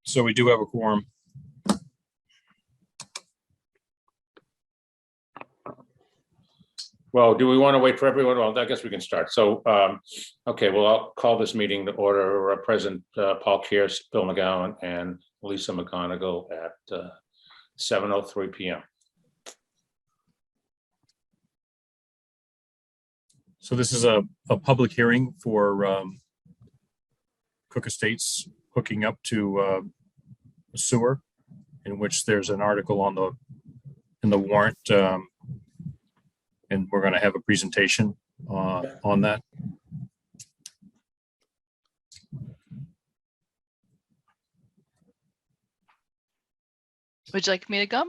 So we do have a quorum. Well, do we want to wait for everyone? Well, I guess we can start. So, okay, well, I'll call this meeting to order. President Paul Kears, Bill McGowan, and Lisa McGonigal at 7:03 p.m. So this is a public hearing for Cook Estates hooking up to a sewer, in which there's an article in the warrant, and we're going to have a presentation on that. Would you like me to go?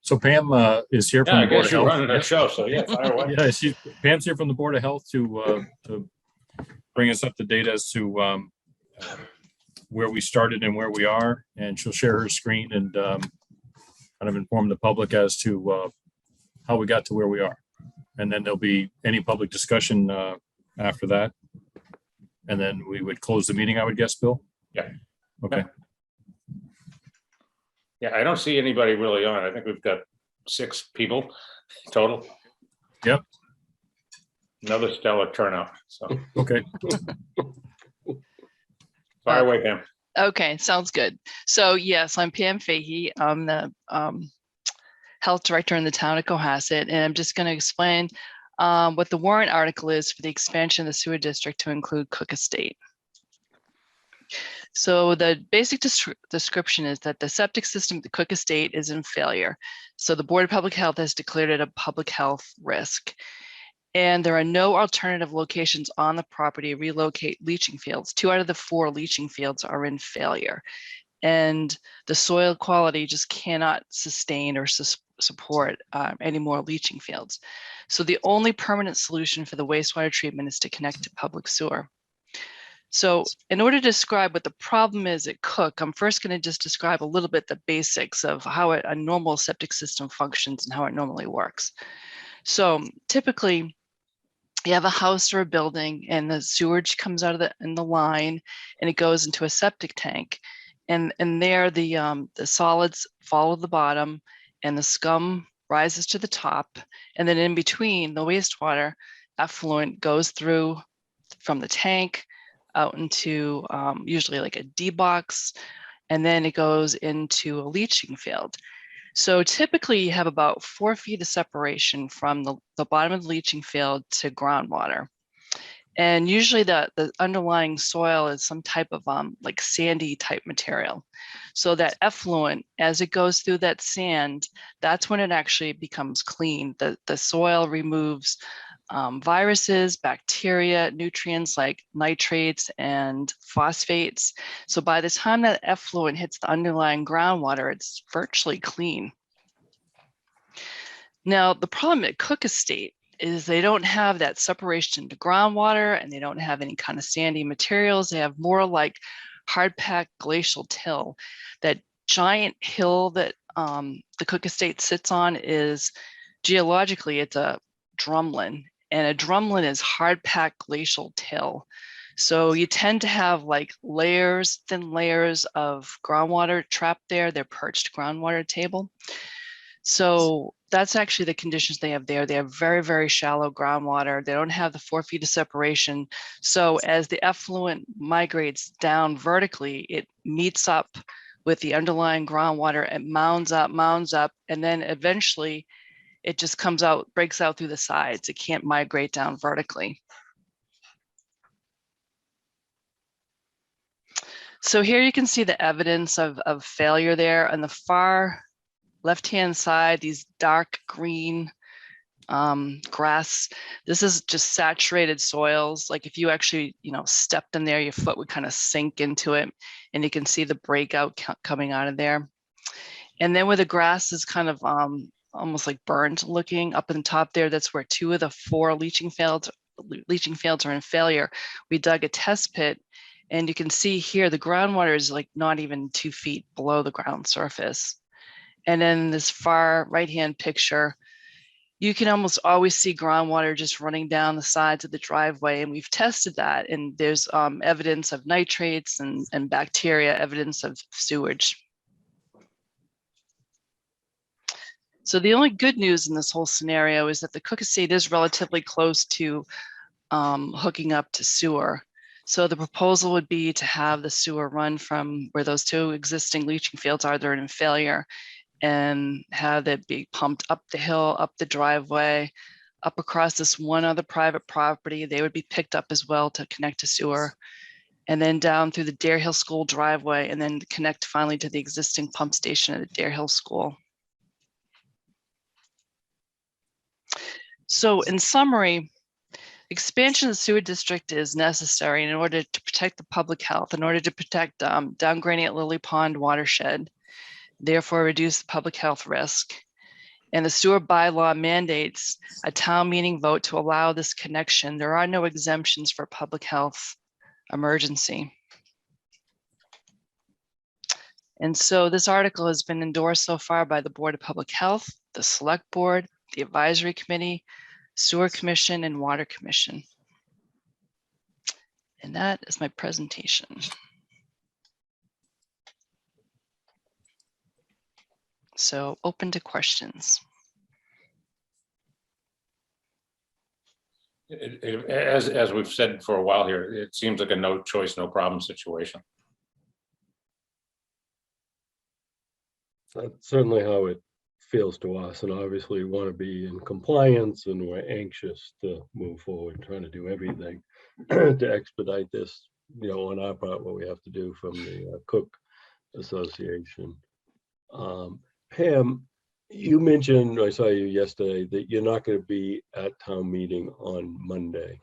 So Pam is here from Yeah, I the Board guess of you're Health. running that show, so yeah, fire away. Yeah, Pam's here from the Board of Health to bring us up to date as to where we started and where we are, and she'll share her screen and kind of inform the public as to how we got to where we are. And then there'll be any public discussion after that. And then we would close the meeting, I would guess, Bill? Yeah. Okay. Yeah, I don't see anybody really on. I think we've got 6 people total. Yep. Another stellar turnout. So Okay. fire away, Pam. Okay, sounds good. So yes, I'm Pam Fahey. I'm the health director in the town of Cohasset, and I'm just going to explain what the warrant article is for the expansion of the sewer district to include Cook Estate. So the basic description is that the septic system at the Cook Estate is in failure. So the Board of Public Health has declared it a public health risk. And there are no alternative locations on the property to relocate leaching fields. 2 out of the 4 leaching fields are in failure. And the soil quality just cannot sustain or support any more leaching fields. So the only permanent solution for the wastewater treatment is to connect to public sewer. So in order to describe what the problem is at Cook, I'm first going to just describe a little bit the basics of how a normal septic system functions and how it normally works. So typically, you have a house or a building, and the sewage comes out of the line, and it goes into a septic tank, and there the solids follow the bottom, and the scum rises to the top, and then in between, the wastewater effluent goes through from the tank out into usually like a D box, and then it goes into a leaching field. So typically you have about 4 feet of separation from the bottom of the leaching field to groundwater. And usually the underlying soil is some type of like sandy type material. So that effluent, as it goes through that sand, that's when it actually becomes clean. The soil removes viruses, bacteria, nutrients like nitrates and phosphates. So by the time that effluent hits the underlying groundwater, it's virtually clean. Now, the problem at Cook Estate is they don't have that separation to groundwater, and they don't have any kind of sandy materials. They have more like hard packed glacial till. That giant hill that the Cook Estate sits on is geologically, it's a drumlin. And a drumlin is hard packed glacial till. So you tend to have like layers, thin layers of groundwater trapped there. They're perched groundwater table. So that's actually the conditions they have there. They have very, very shallow groundwater. They don't have the 4 feet of separation. So as the effluent migrates down vertically, it meets up with the underlying groundwater. It mounds up, and then eventually it just comes out, breaks out through the sides. It can't migrate down vertically. So here you can see the evidence of failure there. On the far left-hand side, these dark green grass, this is just saturated soils. Like if you actually, stepped in there, your foot would kind of sink into it, and you can see the breakout coming out of there. And then where the grass is kind of almost like burned looking up in the top there, that's where 2 of the 4 leaching fields are in failure. We dug a test pit, and you can see here the groundwater is like not even 2 feet below the ground surface. And then this far right hand picture, you can almost always see groundwater just running down the sides of the driveway. And we've tested that. And there's evidence of nitrates and bacteria, evidence of sewage. So the only good news in this whole scenario is that the Cook Estate is relatively close to hooking up to sewer. So the proposal would be to have the sewer run from where those two existing leaching fields are, they're in failure, and have it be pumped up the hill, up the driveway, up across this one other private property. They would be picked up as well to connect to sewer, and then down through the Dare Hill School driveway, and then connect finally to the existing pump station at the Dare Hill School. So in summary, expansion of the sewer district is necessary in order to protect the public health, in order to protect down Granite Lily Pond watershed, therefore reduce the public health risk. And the sewer bylaw mandates a town meeting vote to allow this connection. There are no exemptions for public health emergency. And so this article has been endorsed so far by the Board of Public Health, the Select Board, the Advisory Committee, Sewer Commission, and Water Commission. And that is my presentation. So open to questions. As we've said for a while here, it seems like a no choice, no problem situation. That's certainly how it feels to us, and obviously we want to be in compliance, and we're anxious to move forward, trying to do everything to expedite this, you know, on our part, what we have to do from the Cook Association. Pam, you mentioned, I saw you yesterday, that you're not going to be at town meeting on Monday.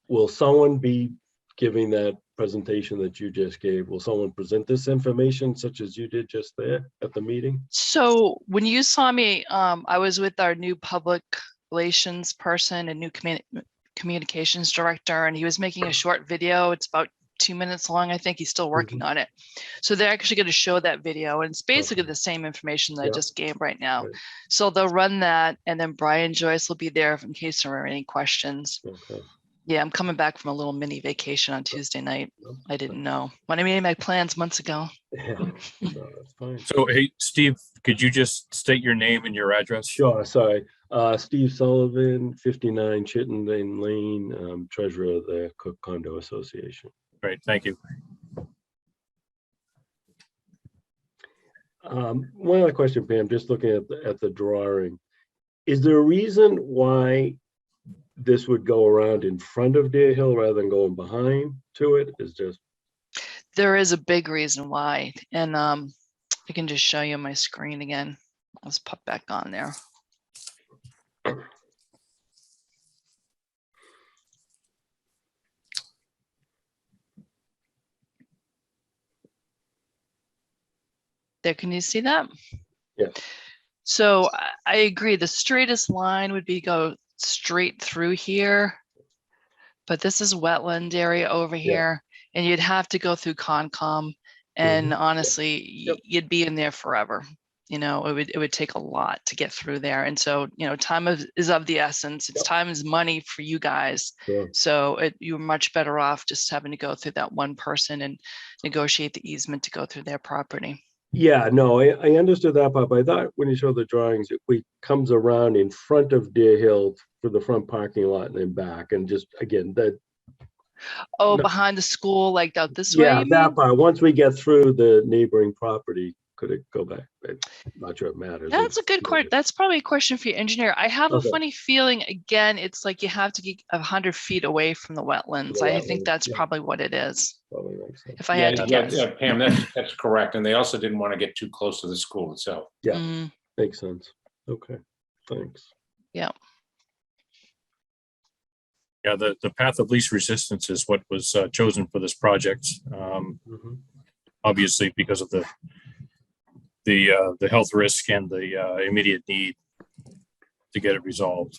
Will someone be giving that presentation that you just gave? Will someone present this information such as you did just there at the meeting? So when you saw me, I was with our new public relations person and new communications director, and he was making a short video. It's about 2 minutes long. I think he's still working on it. So they're actually going to show that video, and it's basically the same information that I just gave right now. Right. So they'll run that, and then Brian Joyce will be there in case there are any questions. Okay. Yeah, I'm coming back from a little mini vacation on Tuesday night. I didn't know when I made my plans months ago. Yeah, no, that's fine. So, hey, Steve, could you just state your name and your address? Sure, sorry. Steve Sullivan, 59 Chittenden Lane, treasurer of the Cook Condo Association. Great, thank you. One other question, Pam, just looking at the drawing. Is there a reason why this would go around in front of Dare Hill rather than going behind to it? Is just There is a big reason why, and I can just show you my screen again. Let's pop back on there. There, can you see that? Yeah. So I agree. The straightest line would be go straight through here, but this is wetland area over here, and you'd have to go through Concom, and honestly, you'd be in there forever. You know, it would take a lot to get through there, and so you know, time is of the essence. It's time is money for you guys. Sure. So you're much better off just having to go through that one person and negotiate the easement to go through their property. Yeah, no, I understood that part, but I thought when you show the drawings, it comes around in front of Dare Hill for the front parking lot and then back, and just again that. Oh, No. behind the school, like out this way? Yeah, you that mean? part. Once we get through the neighboring property, could it go back? I'm not sure it matters. That's a good question. That's probably a question for your engineer. I have Okay. a funny feeling, again, it's like you have to get 100 feet away from the wetlands. The I think wetlands, that's yeah. probably what it is, Probably makes sense. if I had to guess. Yeah, Pam, that's correct. And they also didn't want to get too close to the school itself. Yeah. Mm, Makes sense. Okay, thanks. Yeah, the path of least resistance is what was chosen for this project. Mhm. Obviously, because of the health risk and the immediate need to get it resolved.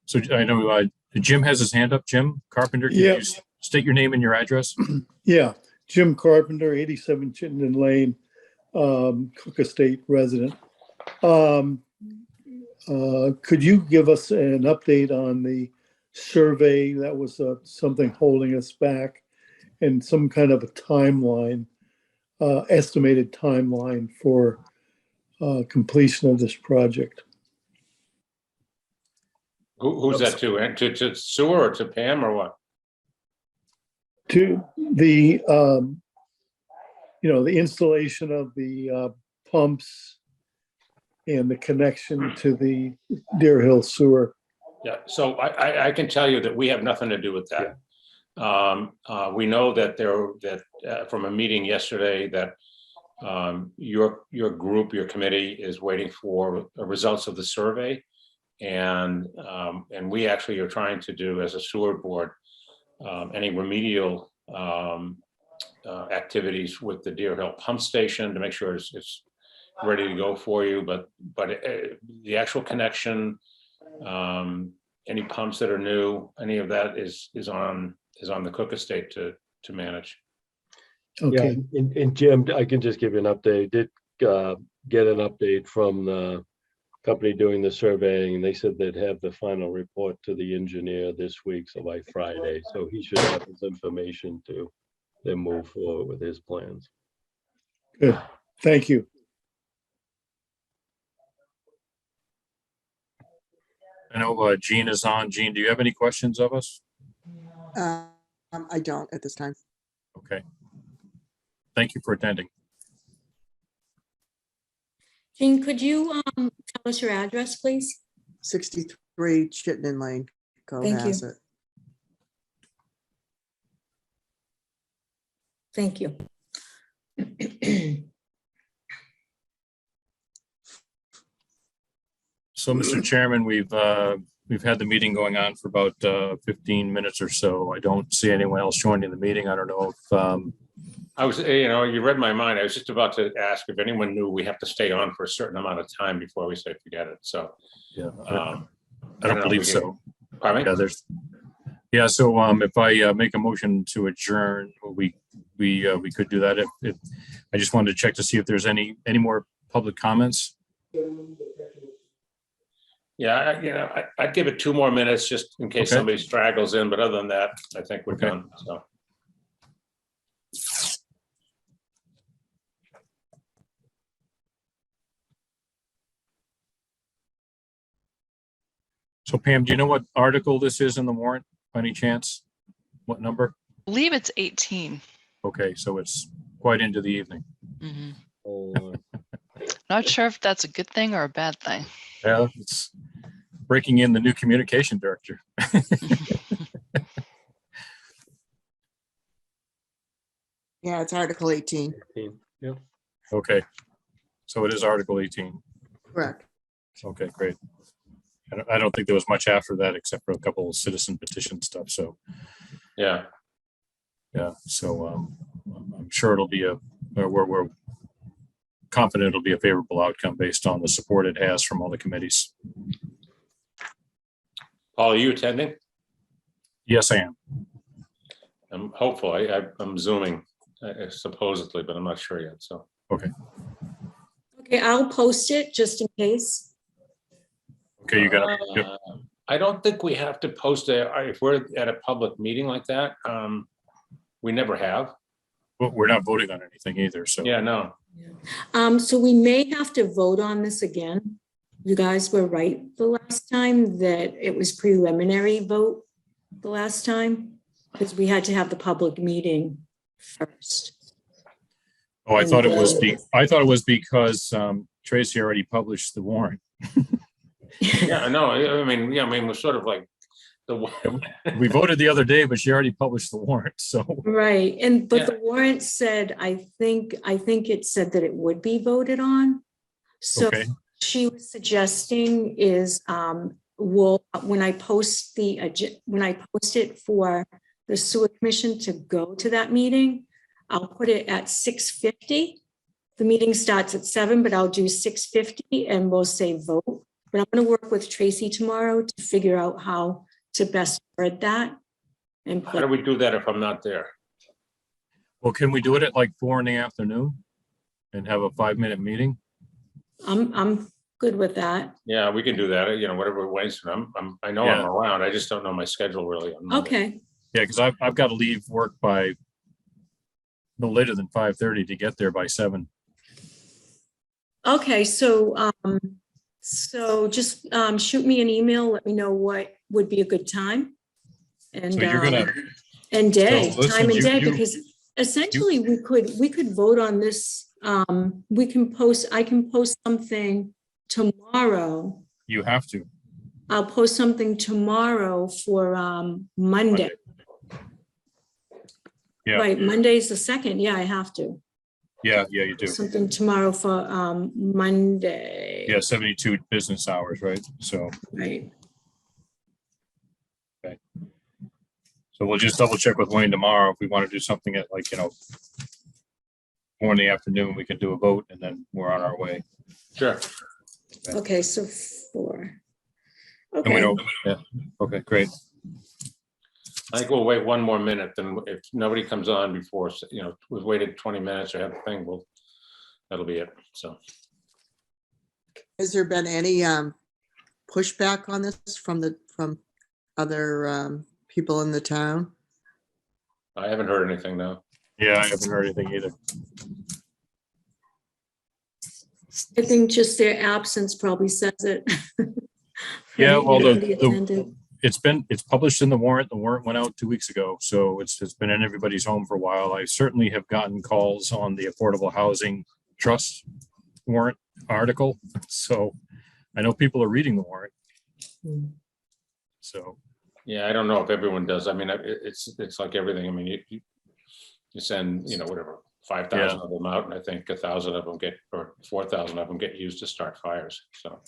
So I know Jim has his hand up. Jim Carpenter, can Yeah. you state your name and your address? Yeah, Jim Carpenter, 87 Chittenden Lane. Cook Estate resident. Could you give us an update on the survey? That was something holding us back, and some kind of a timeline, estimated timeline for completion of this project. Who's that to? And to Sewer or to Pam or what? To the, the installation of the pumps and the connection to the Deer Hill sewer. Yeah, so I can tell you that we have nothing to do with that. We know that from a meeting yesterday that your group, your committee is waiting for the results of the survey. And we actually are trying to do, as a sewer board, any remedial activities with the Deer Hill pump station to make sure it's ready to go for you. But the actual connection, any pumps that are new, any of that is on the Cook Estate to manage. Okay, Yeah, and Jim, I can just give you an update. Did get an update from the company doing the surveying, and they said they'd have the final report to the engineer this week, so by Friday. So he should have his information to then move forward with his plans. good. Thank you. I know Jean is on. Jean, do you have any questions of us? I don't at this time. Okay. Thank you for attending. Jean, could you tell us your address, please? 63 Chittenden Lane, Thank you. Cohasset. Thank you. So, Mr. Chairman, we've had the meeting going on for about 15 minutes or so. I don't see anyone else joining the meeting. I don't know if I was, you read my mind. I was just about to ask if anyone knew we have to stay on for a certain amount of time before we say forget it. So, yeah, I I don't know, believe we so. pardon me? Yeah, so if I make a motion to adjourn, we could do that. If I just wanted to check to see if there's any more public comments. Yeah, I'd give it 2 more minutes just in case Okay. somebody straggles in, but other than that, I think we're Okay. done. So, So Pam, do you know what article this is in the warrant by any chance? What number? I believe it's 18. Okay, so it's quite into the evening. Mhm. Oh, Not sure if that's a good thing or a bad thing. Yeah, it's breaking in the new communication director. Yeah, it's Article 18, yeah. Okay, so it is Article 18. correct. Okay, great. I don't think there was much after that except for a couple of citizen petition stuff. So, yeah. yeah, so I'm sure it'll be we're confident it'll be a favorable outcome based on the support it has from all the committees. Paul, are you attending? Yes, I am. I'm hopeful. I'm Zooming supposedly, but I'm not sure yet. So, Okay, I'll post it just in case. okay, you got it. I don't think we have to post if we're at a public meeting like that. We never have. Well, we're not voting on anything either. So, Yeah, no. So we may have to vote on this again. You guys were right the last time that it was preliminary vote the last time because we had to have the public meeting first. oh, I thought it was because Tracy already published the warrant. Yeah, no. I mean, we're sort of like We voted the other day, but she already published the warrant. So, Right, but the warrant said, I think it said that it would be voted on. So okay, she was suggesting is, when I post it for the sewer commission to go to that meeting, I'll put it at 6:50. The meeting starts at 7, but I'll do 6:50 and we'll say vote. But I'm gonna work with Tracy tomorrow to figure out how to best word that. And how do we do that if I'm not there? well, can we do it at like 4 in the afternoon? and have a 5-minute meeting? I'm good with that. Yeah, we can do that, whatever ways. I know I'm Yeah. around. I just don't know my schedule really. on Monday. Okay, Yeah, because I've got to leave work by no later than 5:30 to get there by 7. okay, so just shoot me an email, let me know what would be a good time. And So you're gonna, and day, So listen, time and you- day, you- because essentially we could vote on this. I can post something tomorrow. you have to. I'll post something tomorrow for Monday. Yeah. Right, Monday's the 2nd. Yeah, I have to. Yeah, you do. Something tomorrow for Monday. Yeah, 72 business hours, right? So Right. we'll just double check with Wayne tomorrow. If we want to do something at 4 in the afternoon, we can do a vote and then we're on our way. Sure. Okay, so 4. And we Okay, don't, yeah, okay, great. I think we'll wait one more minute, then if nobody comes on before, we've waited 20 minutes or have the thing, that'll be it, so. Has there been any pushback on this from other people in the town? I haven't heard anything now. Yeah, I haven't heard anything either. I think just their absence probably says it. Yeah, Right, well, nobody the- attended. It's published in the warrant. The warrant went out 2 weeks ago, so it's been in everybody's home for a while. I certainly have gotten calls on the Affordable Housing Trust warrant article. So I know people are reading the warrant. So, Yeah, I don't know if everyone does. I mean, it's like everything. I mean, you send, whatever, 5,000 of them out, and I think 1,000 of them or 4,000 of them get used to start fires, so.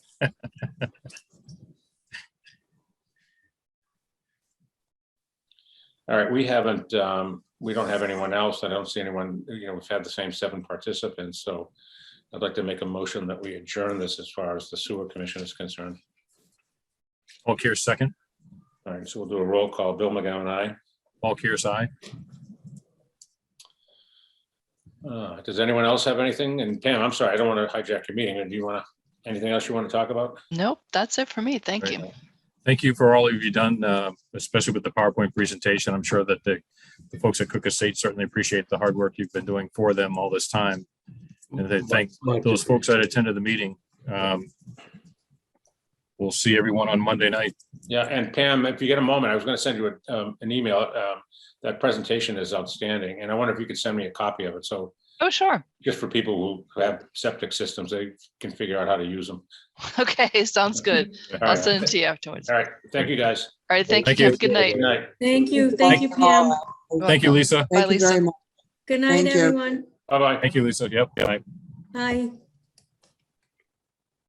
All right, we don't have anyone else. I don't see anyone, we've had the same 7 participants, so I'd like to make a motion that we adjourn this as far as the sewer commission is concerned. Paul Kears, second. All right, so we'll do a roll call. Bill McGowan, aye. Paul Kears, aye. Does anyone else have anything? And Pam, I'm sorry, I don't want to hijack your meeting. Do you want anything else you want to talk about? Nope, that's it for me. Thank you. Thank you for all of you done, especially with the PowerPoint presentation. I'm sure that the folks at Cook Estate certainly appreciate the hard work you've been doing for them all this time. And they thank those folks that attended the meeting. We'll see everyone on Monday night. Yeah, and Pam, if you get a moment, I was going to send you an email. That presentation is outstanding, and I wonder if you could send me a copy of it. So Oh, sure. just for people who have septic systems, they can figure out how to use them. Okay, sounds good. All I'll right, send it to you afterwards. all right. Thank you, guys. All right, thank Thank you. you. Have a good night. Good night. Thank you, Thank Pam. Thank you, Lisa. Bye, Thank you very Lisa. much. Good night, Thank you. everyone. Bye-bye. Thank you, Lisa. Yep. Bye. Bye.